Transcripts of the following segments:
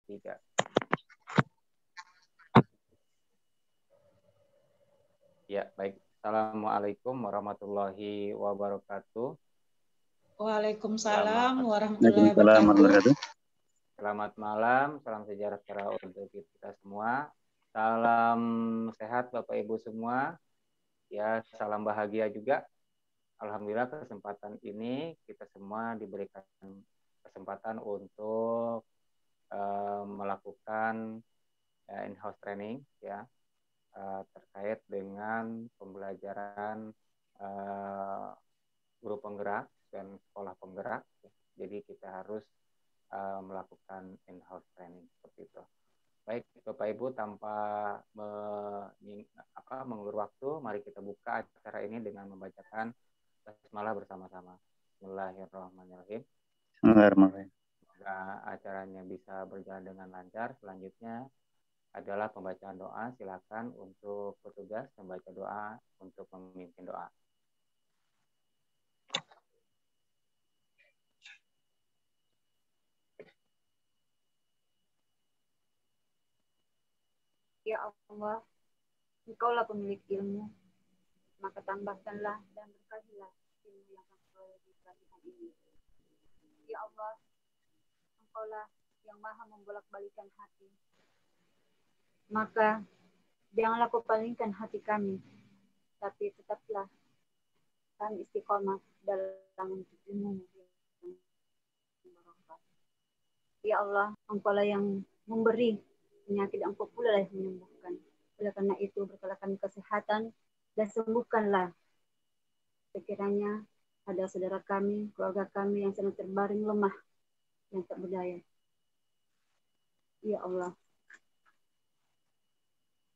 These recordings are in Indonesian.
3. Ya, baik. Assalamualaikum warahmatullahi wabarakatuh. Waalaikumsalam warahmatullahi wabarakatuh. Selamat malam, salam sejahtera untuk kita semua. Salam sehat Bapak Ibu semua. Ya, salam bahagia juga. Alhamdulillah kesempatan ini kita semua diberikan kesempatan untuk melakukan in-house training ya terkait dengan pembelajaran guru penggerak dan sekolah penggerak. Jadi kita harus melakukan in-house training seperti itu. Baik Bapak Ibu, tanpa mengulur waktu, mari kita buka acara ini dengan membacakan basmalah bersama-sama. Bismillahirrahmanirrahim. Bismillahirrahmanirrahim. Semoga acaranya bisa berjalan dengan lancar. Selanjutnya adalah pembacaan doa. Silakan untuk petugas membaca doa untuk memimpin doa. Ya Allah, Engkaulah pemilik ilmu, maka tambahkanlah dan berkahilah ilmu yang Engkau berikan ini. Ya Allah, Engkaulah yang maha membolak-balikan hati, maka janganlah kau palingkan hati kami, tapi tetaplah kami istiqomah dalam ilmu. Ya Allah, Engkaulah yang memberi penyakit, Engkau pula yang menyembuhkan. Oleh karena itu, berkala kami kesehatan dan sembuhkanlah sekiranya ada saudara kami, keluarga kami yang sedang terbaring lemah, yang tak berdaya. Ya Allah,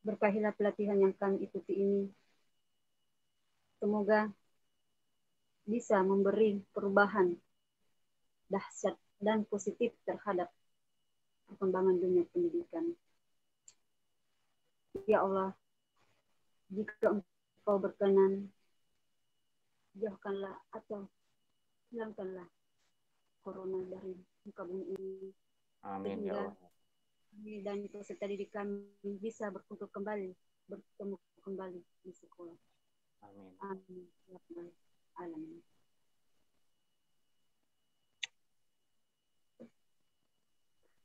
berkahilah pelatihan yang kami ikuti ini. Semoga bisa memberi perubahan dahsyat dan positif terhadap perkembangan dunia pendidikan. Ya Allah, jika Engkau berkenan, jauhkanlah atau hilangkanlah corona dari muka bumi ini. Amin ya Allah. Kami dan peserta didik kami bisa berkumpul kembali, bertemu kembali di sekolah. Amin. Amin. Ya Rabbal Alamin.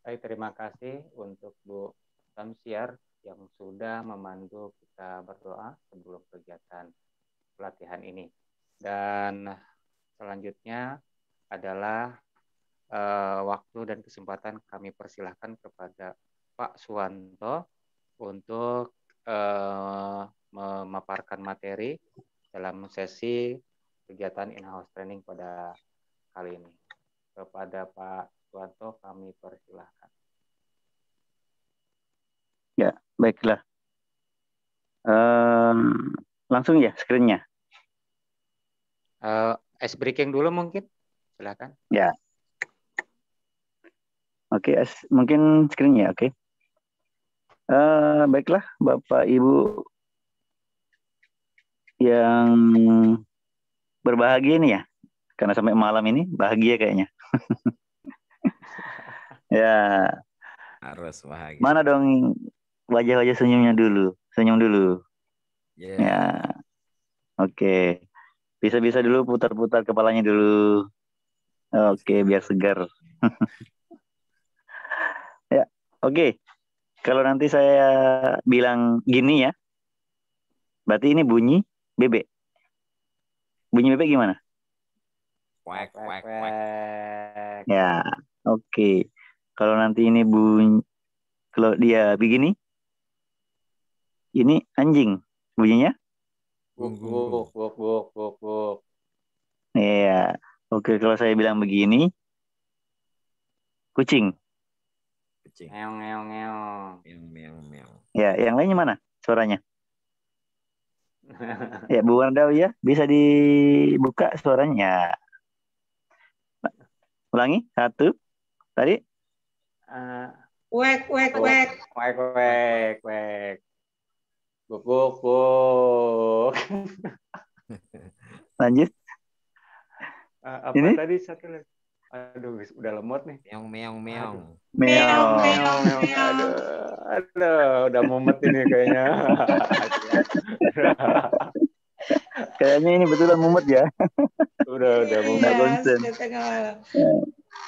Baik, terima kasih untuk Bu Samsiar yang sudah memandu kita berdoa sebelum kegiatan pelatihan ini. Dan selanjutnya adalah waktu dan kesempatan kami persilahkan kepada Pak Suwanto untuk memaparkan materi dalam sesi kegiatan in-house training pada kali ini. Kepada Pak Suwanto kami persilahkan. Ya, baiklah. Langsung ya screen-nya. Ice breaking dulu mungkin, silakan. Ya. Oke, mungkin screen-nya, oke. Baiklah, Bapak Ibu yang berbahagia ini ya, karena sampai malam ini bahagia kayaknya. Ya. Harus bahagia. Mana dong wajah-wajah senyumnya dulu, senyum dulu. Yeah. Ya. Oke. Bisa-bisa dulu putar-putar kepalanya dulu. Oke, biar segar. Ya, oke. Kalau nanti saya bilang gini ya, berarti ini bunyi bebek. Bunyi bebek gimana? Quack, quack, quack. Ya, oke. Kalau nanti ini bunyi, kalau dia begini, ini anjing bunyinya? Guk, guk, guk, guk, guk, guk. Iya. Oke, kalau saya bilang begini, kucing. Kucing. Meong, meong, meong. Meong, meong, meong. Ya, yang lainnya mana suaranya? Ya, Bu Wardawi ya, bisa dibuka suaranya. Ulangi, 1. Tadi? Wek, wek, wek. Wek, wek, wek. Guk, guk, guk. Lanjut. Apa ini? tadi satu lagi? Aduh, udah lemot nih. Meong, meong, meong. Meong. Meong, meong. Aduh, udah mumet ini kayaknya. Kayaknya ini betulan mumet ya. Udah mumet. Nggak konsen.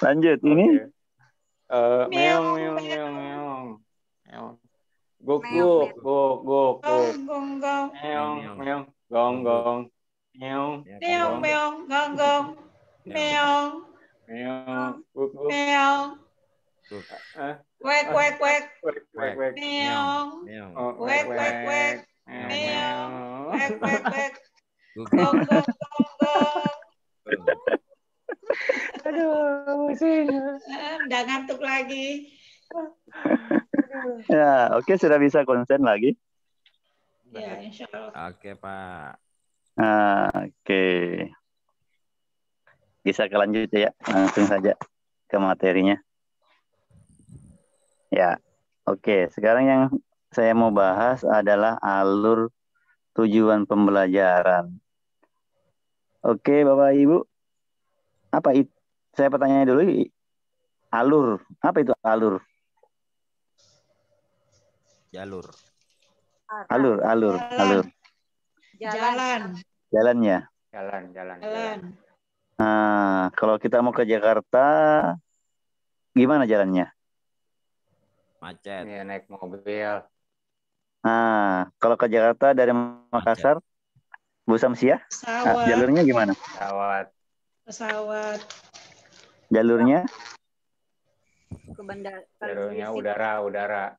Lanjut, ini Oke. Meong, meong, meong, meong. Meong. Guk, guk, guk, guk, guk. Gong, gong. Meong, Meong. meong. Gong, gong. Meong, Meong, gong. meong, gong, gong. Meong, Meong. Guk, guk. meong. Eh, Wek, wek, wek. wek, wek, wek. Meong. Meong. Oh, Wek, wek, wek. Meong, Meong. meong. Wek, wek, wek. Guguk. Gong, gong, gong, gong. Aduh, pusing. Udah ngantuk lagi. ya, oke, sudah bisa konsen lagi. Ya, insya Allah. Oke, Pak. Oke. Bisa kelanjut ya, langsung saja ke materinya. Ya, oke. Sekarang yang saya mau bahas adalah alur tujuan pembelajaran. Oke, Bapak Ibu. Apa itu? Saya pertanyaan dulu. Alur. Apa itu alur? Jalur. Alur. Jalan. Jalannya. Jalan. Nah, kalau kita mau ke Jakarta, gimana jalannya? Macet. Ini naik mobil. Nah, kalau ke Jakarta dari Makassar, Bu Samsiah, Pesawat. jalurnya gimana? Pesawat. Jalurnya? Ke bandara. Jalurnya udara.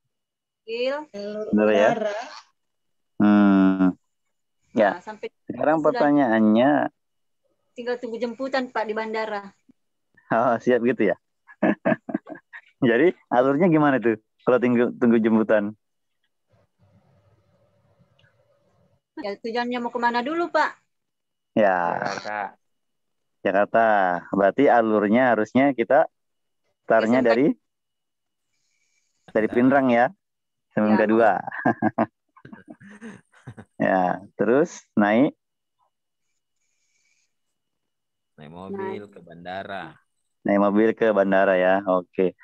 Kecil. Benar ya? Udara. Ya. Nah, sampai Sekarang sudah pertanyaannya, tinggal tunggu jemputan Pak di bandara. siap gitu ya? Jadi alurnya gimana tuh kalau tunggu jemputan? Ya, tujuannya mau kemana dulu Pak? Ya, Jakarta. Berarti alurnya harusnya kita startnya dari Pinrang ya, Semangka Ya. 2. Ya, terus naik mobil ke bandara. Naik mobil ke bandara ya. Oke,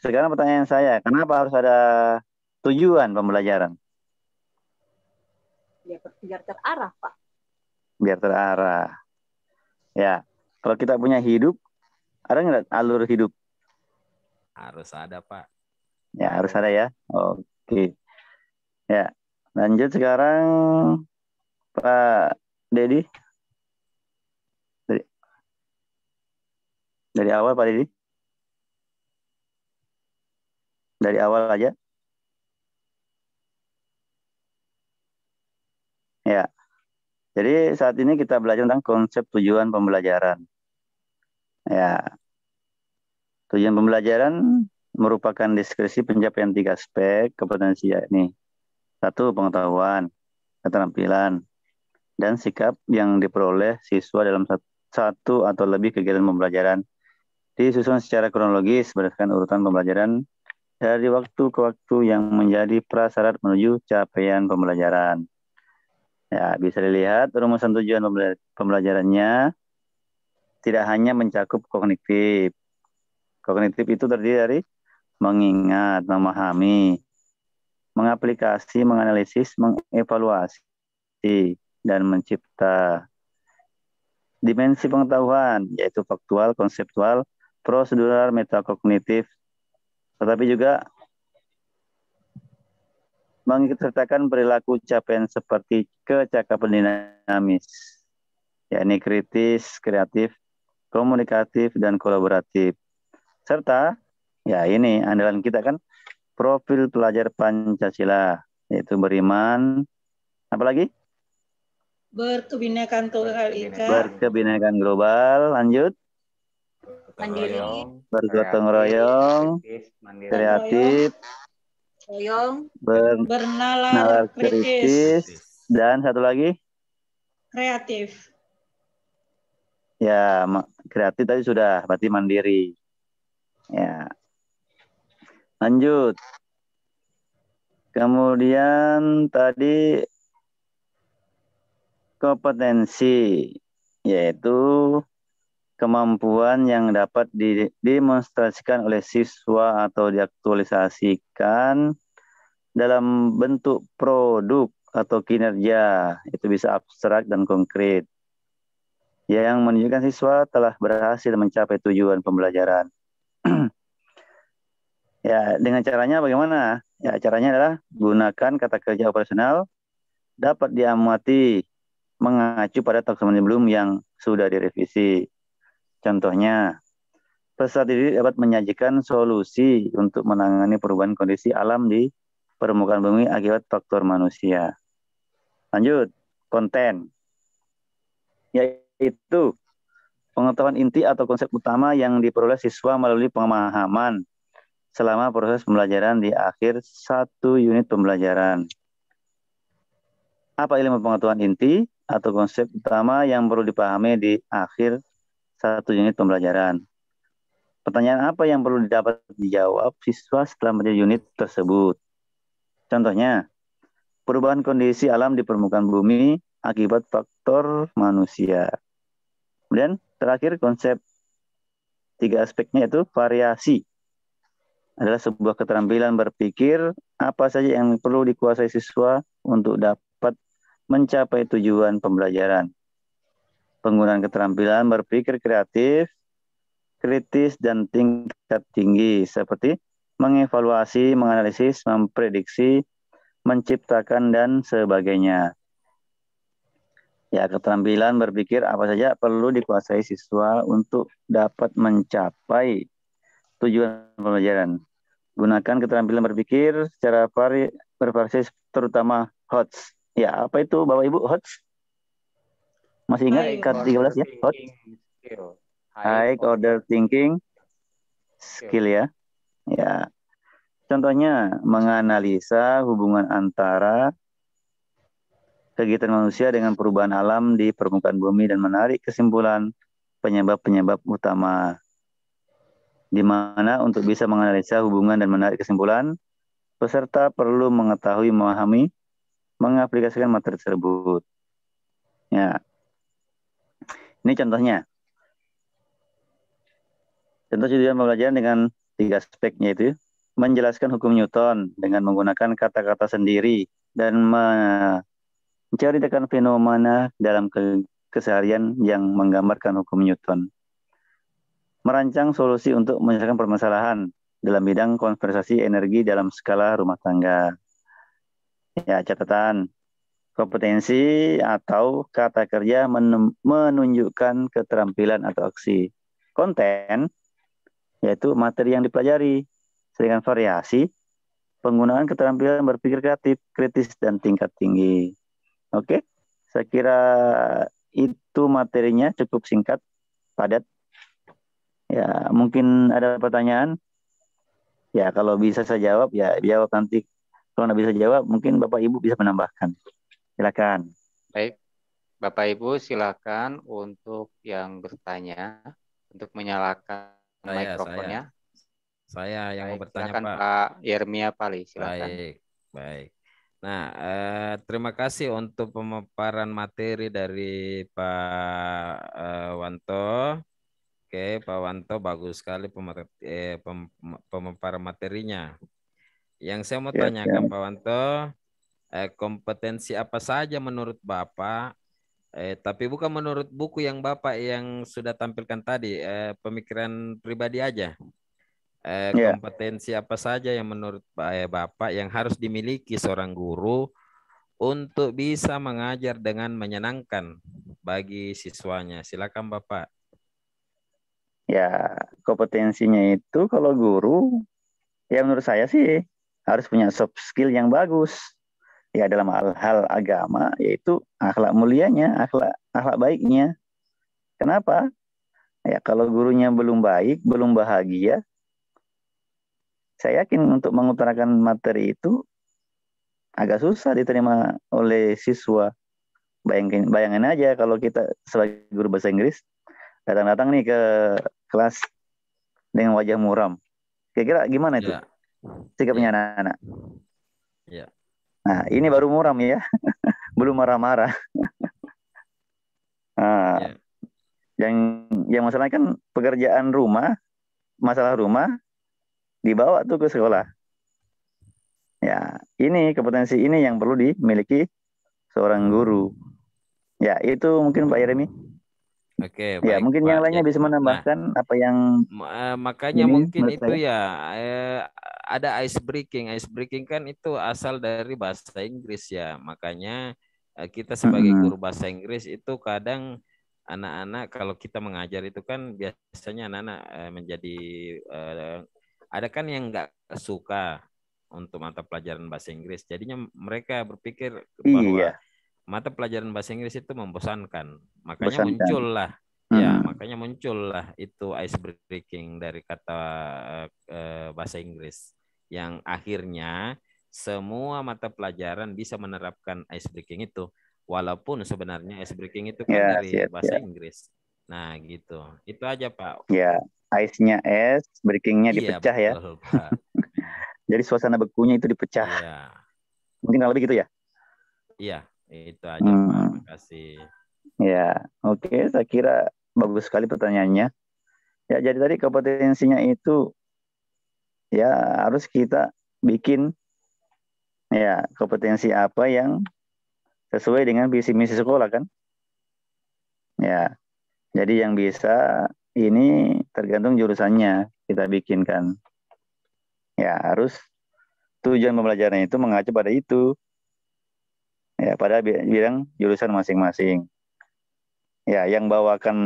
sekarang pertanyaan saya, kenapa harus ada tujuan pembelajaran? Biar terarah Pak. Biar terarah. Ya, kalau kita punya hidup, ada nggak alur hidup? Harus ada, Pak. Ya, harus ada ya. Oke. Ya, lanjut sekarang Pak Dedi. Dari awal Pak Dedi. Dari awal aja. Ya. Jadi saat ini kita belajar tentang konsep tujuan pembelajaran. Ya. Tujuan pembelajaran merupakan deskripsi pencapaian 3 aspek kompetensi, yakni 1. Pengetahuan, keterampilan, dan sikap yang diperoleh siswa dalam satu atau lebih kegiatan pembelajaran, disusun secara kronologis berdasarkan urutan pembelajaran dari waktu ke waktu yang menjadi prasyarat menuju capaian pembelajaran. Ya, bisa dilihat rumusan tujuan pembelajarannya tidak hanya mencakup kognitif. Kognitif itu terdiri dari mengingat, memahami, mengaplikasi, menganalisis, mengevaluasi, dan mencipta. Dimensi pengetahuan, yaitu faktual, konseptual, prosedural, metakognitif, tetapi juga mengikutsertakan perilaku capaian seperti kecakapan dinamis, yakni kritis, kreatif, komunikatif, dan kolaboratif. Serta, ya ini andalan kita kan, profil pelajar Pancasila, yaitu beriman, apalagi? Berkebinekaan tunggal ika. Berkebinekaan global, lanjut. Mandiri. Bergotong royong, kreatif, bernalar kritis, dan satu lagi? Kreatif. Ya, kreatif tadi sudah, berarti mandiri. Ya. Lanjut. Kemudian tadi kompetensi, yaitu kemampuan yang dapat didemonstrasikan oleh siswa atau diaktualisasikan dalam bentuk produk atau kinerja. Itu bisa abstrak dan konkret, yang menunjukkan siswa telah berhasil mencapai tujuan pembelajaran. Ya, dengan caranya bagaimana? Ya, caranya adalah gunakan kata kerja operasional dapat diamati mengacu pada taksonomi belum yang sudah direvisi. Contohnya, peserta didik dapat menyajikan solusi untuk menangani perubahan kondisi alam di permukaan bumi akibat faktor manusia. Lanjut, konten. Yaitu pengetahuan inti atau konsep utama yang diperoleh siswa melalui pemahaman selama proses pembelajaran di akhir satu unit pembelajaran. Apa ilmu pengetahuan inti atau konsep utama yang perlu dipahami di akhir satu unit pembelajaran? Pertanyaan apa yang perlu dapat dijawab siswa setelah menjadi unit tersebut? Contohnya, perubahan kondisi alam di permukaan bumi akibat faktor manusia. Kemudian terakhir konsep 3 aspeknya yaitu variasi. Adalah sebuah keterampilan berpikir apa saja yang perlu dikuasai siswa untuk dapat mencapai tujuan pembelajaran. Penggunaan keterampilan berpikir kreatif, kritis, dan tingkat tinggi seperti mengevaluasi, menganalisis, memprediksi, menciptakan, dan sebagainya. Ya, keterampilan berpikir apa saja perlu dikuasai siswa untuk dapat mencapai tujuan pembelajaran. Gunakan keterampilan berpikir secara bervariasi terutama HOTS. Ya, apa itu Bapak Ibu HOTS? Masih ingat kata 13 ya? HOTS. High order thinking skill ya. Ya. Contohnya menganalisa hubungan antara kegiatan manusia dengan perubahan alam di permukaan bumi dan menarik kesimpulan penyebab-penyebab utama. Di mana untuk bisa menganalisa hubungan dan menarik kesimpulan, peserta perlu mengetahui, memahami, mengaplikasikan materi tersebut. Ya. Ini contohnya. Contoh tujuan pembelajaran dengan 3 aspeknya itu menjelaskan hukum Newton dengan menggunakan kata-kata sendiri dan menceritakan fenomena dalam keseharian yang menggambarkan hukum Newton. Merancang solusi untuk menyelesaikan permasalahan dalam bidang konservasi energi dalam skala rumah tangga. Ya, catatan. Kompetensi atau kata kerja menunjukkan keterampilan atau aksi. Konten, yaitu materi yang dipelajari. Sedangkan variasi, penggunaan keterampilan berpikir kreatif, kritis, dan tingkat tinggi. Oke, saya kira itu materinya cukup singkat, padat. Ya, mungkin ada pertanyaan. Ya, kalau bisa saya jawab, ya jawab nanti. Kalau nggak bisa jawab, mungkin Bapak Ibu bisa menambahkan. Silakan. Baik, Bapak Ibu silakan untuk yang bertanya, untuk menyalakan mikrofonnya. Saya yang mau bertanya, silakan, Pak. Pak Yermia Pali, silakan. Baik. Nah, terima kasih untuk pemaparan materi dari Pak Wanto. Oke, Pak Wanto, bagus sekali pemaparan materinya. Yang saya mau tanyakan, Pak Wanto, kompetensi apa saja menurut Bapak, tapi bukan menurut buku yang Bapak yang sudah tampilkan tadi, pemikiran pribadi aja. Kompetensi apa saja yang menurut Bapak yang harus dimiliki seorang guru untuk bisa mengajar dengan menyenangkan bagi siswanya? Silakan Bapak. Ya, kompetensinya itu kalau guru, ya menurut saya sih harus punya soft skill yang bagus. Ya dalam hal agama, yaitu akhlak mulianya, akhlak baiknya. Kenapa? Ya kalau gurunya belum baik, belum bahagia, saya yakin untuk mengutarakan materi itu agak susah diterima oleh siswa. Bayangin aja kalau kita sebagai guru bahasa Inggris datang-datang nih ke kelas dengan wajah muram. Kira-kira gimana itu sikapnya anak-anak? Ya. Nah, ini baru muram ya, belum marah-marah. Nah, Yang masalahnya kan pekerjaan rumah, masalah rumah dibawa tuh ke sekolah. Ya, ini kompetensi ini yang perlu dimiliki seorang guru. Ya, itu mungkin Pak Yeremi. Oke, Ya, baik mungkin yang Pak. lainnya bisa Nah, menambahkan apa yang makanya ini mungkin menurut itu saya. ya ada ice breaking. Ice breaking kan itu asal dari bahasa Inggris ya. Makanya kita sebagai Mm-mm. guru bahasa Inggris itu kadang anak-anak kalau kita mengajar itu kan biasanya anak-anak menjadi ada kan yang nggak suka untuk mata pelajaran bahasa Inggris. Jadinya mereka berpikir bahwa Iya, mata pelajaran bahasa Inggris itu membosankan. Makanya bosankan. muncullah ya, Mm-mm. makanya muncullah itu ice breaking dari kata bahasa Inggris yang akhirnya semua mata pelajaran bisa menerapkan ice breaking itu. Walaupun sebenarnya ice breaking itu kan Ya, dari siap, bahasa siap. Inggris. Nah, gitu. Itu aja, Pak. Ya, ice-nya es, breaking-nya Iya, dipecah ya. betul, Pak. Jadi suasana bekunya itu dipecah. Iya. Mungkin kalau lebih gitu ya. Iya, itu aja, Pak. Hmm. Makasih. Ya, oke. Saya kira bagus sekali pertanyaannya. Ya, jadi tadi kompetensinya itu ya harus kita bikin ya kompetensi apa yang sesuai dengan visi misi sekolah kan. Ya, jadi yang bisa ini tergantung jurusannya kita bikinkan. Ya, harus tujuan pembelajaran itu mengacu pada itu. Ya, pada bidang jurusan masing-masing. Ya, yang bawakan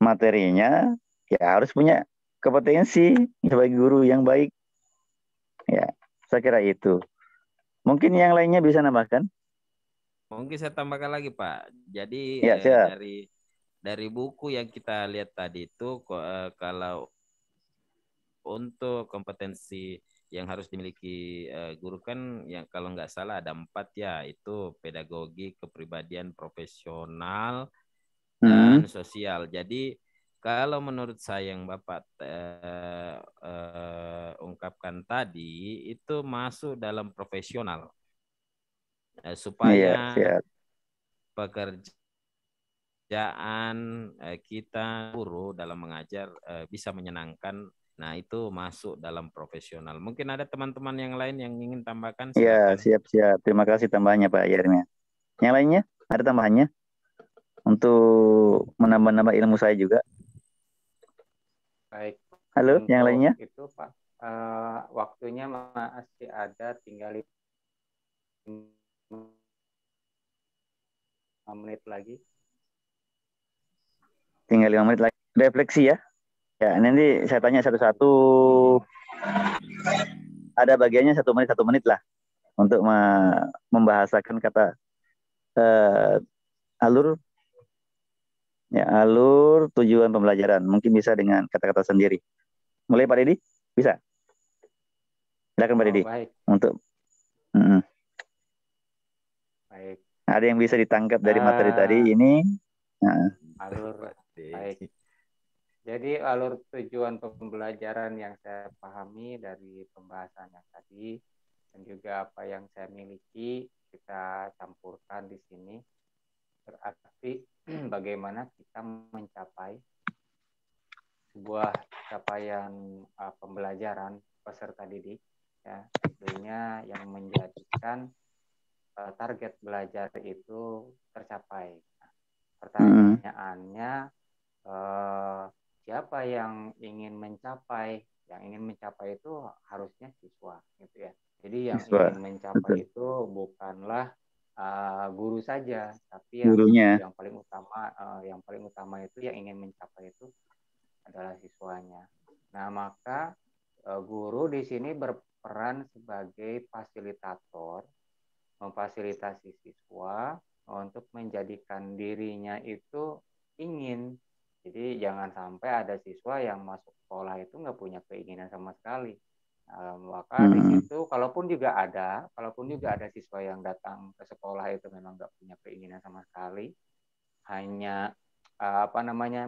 materinya ya harus punya kompetensi sebagai guru yang baik. Ya, saya kira itu. Mungkin yang lainnya bisa nambahkan? Mungkin saya tambahkan lagi, Pak. Jadi Ya, siap. dari buku yang kita lihat tadi itu kalau untuk kompetensi yang harus dimiliki guru kan yang kalau nggak salah ada 4 ya, itu pedagogi, kepribadian, profesional, dan Hmm, sosial. Jadi kalau menurut saya yang Bapak ungkapkan tadi itu masuk dalam profesional iya, supaya siap. pekerjaan kita guru dalam mengajar bisa menyenangkan. Nah, itu masuk dalam profesional. Mungkin ada teman-teman yang lain yang ingin tambahkan, Iya, silakan. siap-siap. Terima kasih tambahannya Pak Yermia. Yang lainnya ada tambahannya untuk menambah-nambah ilmu saya juga. Baik, Halo, yang untuk lainnya? itu Pak, waktunya masih ada tinggal 5 menit lagi. Tinggal 5 menit lagi. Refleksi ya. Ya, nanti saya tanya satu-satu. Ada bagiannya 1 menit lah untuk membahasakan kata alur alur tujuan pembelajaran. Mungkin bisa dengan kata-kata sendiri. Mulai Pak Didi? Bisa? Silakan Pak Oh, Didi. baik, Untuk baik. ada yang bisa ditangkap dari materi tadi ini. Nah, Alur, baik. Jadi alur tujuan pembelajaran yang saya pahami dari pembahasan yang tadi dan juga apa yang saya miliki kita campurkan di sini berarti bagaimana kita mencapai sebuah capaian pembelajaran peserta didik ya tentunya yang menjadikan target belajar itu tercapai. Nah, pertanyaannya siapa yang ingin mencapai? Yang ingin mencapai itu harusnya siswa, gitu ya. Jadi yang siswa. ingin mencapai Betul. itu bukanlah guru saja, tapi Gurunya. yang paling utama itu yang ingin mencapai itu adalah siswanya. Nah, maka guru di sini berperan sebagai fasilitator, memfasilitasi siswa untuk menjadikan dirinya itu ingin. Jadi jangan sampai ada siswa yang masuk sekolah itu nggak punya keinginan sama sekali. Maka di situ kalaupun juga ada siswa yang datang ke sekolah itu memang nggak punya keinginan sama sekali, hanya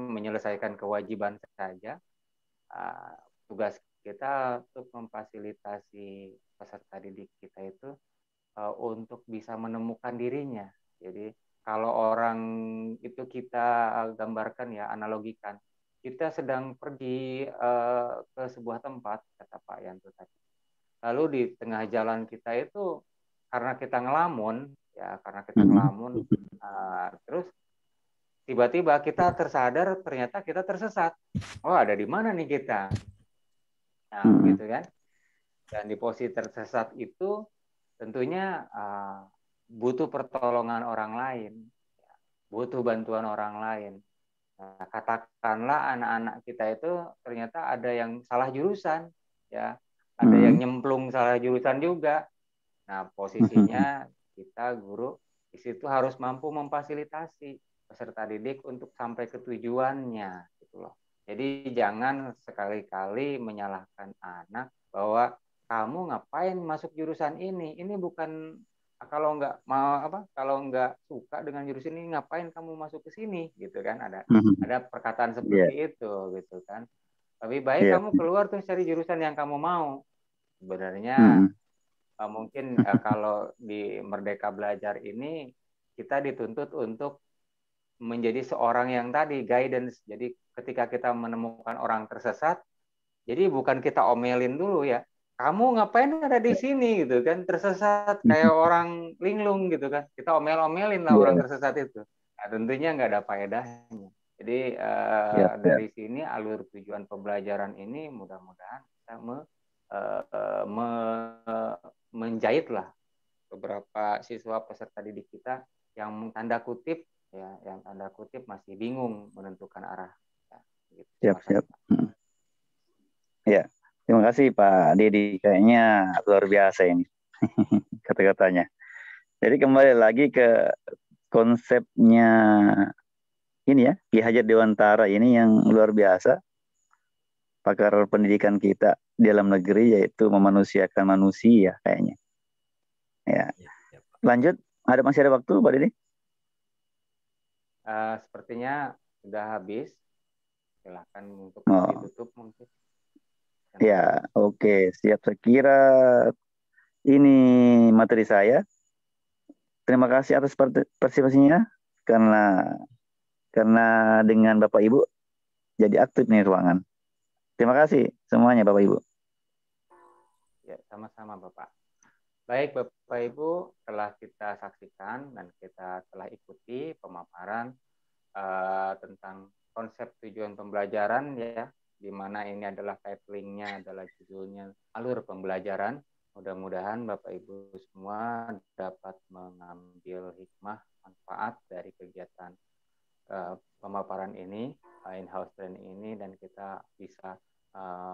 menyelesaikan kewajiban saja. Tugas kita untuk memfasilitasi peserta didik kita itu untuk bisa menemukan dirinya. Jadi kalau orang itu kita gambarkan ya, analogikan, kita sedang pergi ke sebuah tempat, kata Pak Yanto tadi. Lalu di tengah jalan kita itu, karena kita ngelamun, terus tiba-tiba kita tersadar ternyata kita tersesat. Oh, ada di mana nih kita? Nah, gitu kan. Dan di posisi tersesat itu tentunya butuh pertolongan orang lain, butuh bantuan orang lain. Nah, katakanlah anak-anak kita itu ternyata ada yang salah jurusan, ya, ada yang nyemplung salah jurusan juga. Nah, posisinya kita guru di situ harus mampu memfasilitasi peserta didik untuk sampai ke tujuannya, gitu loh. Jadi jangan sekali-kali menyalahkan anak bahwa kamu ngapain masuk jurusan ini bukan, kalau nggak suka dengan jurusan ini ngapain kamu masuk ke sini, gitu kan, ada perkataan seperti itu, gitu kan. Lebih baik kamu keluar tuh cari jurusan yang kamu mau. Sebenarnya mungkin kalau di Merdeka Belajar ini kita dituntut untuk menjadi seorang yang tadi guidance. Jadi ketika kita menemukan orang tersesat, jadi bukan kita omelin dulu ya, kamu ngapain ada di sini, gitu kan, tersesat kayak orang linglung, gitu kan, kita omel-omelin lah orang tersesat itu. Nah, tentunya nggak ada faedahnya. Jadi dari sini alur tujuan pembelajaran ini mudah-mudahan bisa menjahitlah beberapa siswa peserta didik kita yang tanda kutip masih bingung menentukan arah. Ya, siap. Ya, terima kasih Pak Dedi, kayaknya luar biasa ini kata-katanya. Jadi kembali lagi ke konsepnya ini ya, Ki Hajar Dewantara ini yang luar biasa, pakar pendidikan kita di dalam negeri, yaitu memanusiakan manusia kayaknya. Ya. Lanjut, masih ada waktu Pak Dedi? Sepertinya sudah habis. Silahkan untuk ditutup mungkin. Ya, oke. Siap. Saya kira ini materi saya. Terima kasih atas partisipasinya, karena dengan Bapak Ibu jadi aktif nih ruangan. Terima kasih semuanya Bapak Ibu. Ya, sama-sama Bapak. Baik Bapak Ibu, telah kita saksikan dan kita telah ikuti pemaparan tentang konsep tujuan pembelajaran ya, di mana ini adalah titlingnya adalah judulnya alur pembelajaran. Mudah-mudahan Bapak Ibu semua dapat mengambil hikmah manfaat dari kegiatan pemaparan ini, in-house training ini, dan kita bisa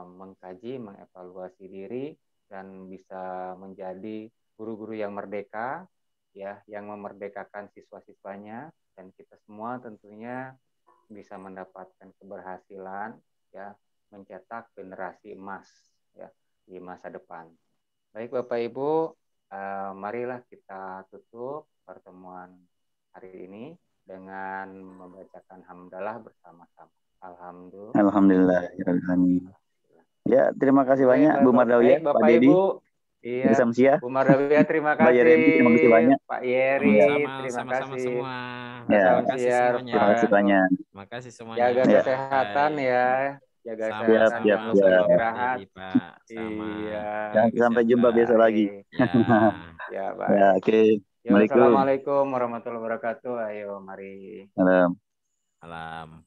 mengkaji, mengevaluasi diri, dan bisa menjadi guru-guru yang merdeka, ya, yang memerdekakan siswa-siswanya, dan kita semua tentunya bisa mendapatkan keberhasilan, ya, mencetak generasi emas, ya, di masa depan. Baik Bapak Ibu, marilah kita tutup pertemuan hari ini dengan membacakan hamdalah bersama-sama. Alhamdulillah. Ya, terima kasih banyak Bu Mardawiyah, Pak Dedi. Iya, Bu Mardawiyah, terima kasih. Terima kasih banyak. Pak Yeri, terima kasih semua. Salam siar, terima kasih banyak. Terima kasih semuanya. Jaga kesehatan ya. Jaga kesehatan, jangan lupa istirahat. Iya. Sampai jumpa besok lagi. Ya, baik. Ya, oke. Assalamualaikum warahmatullahi wabarakatuh. Ayo, mari. Salam. Salam.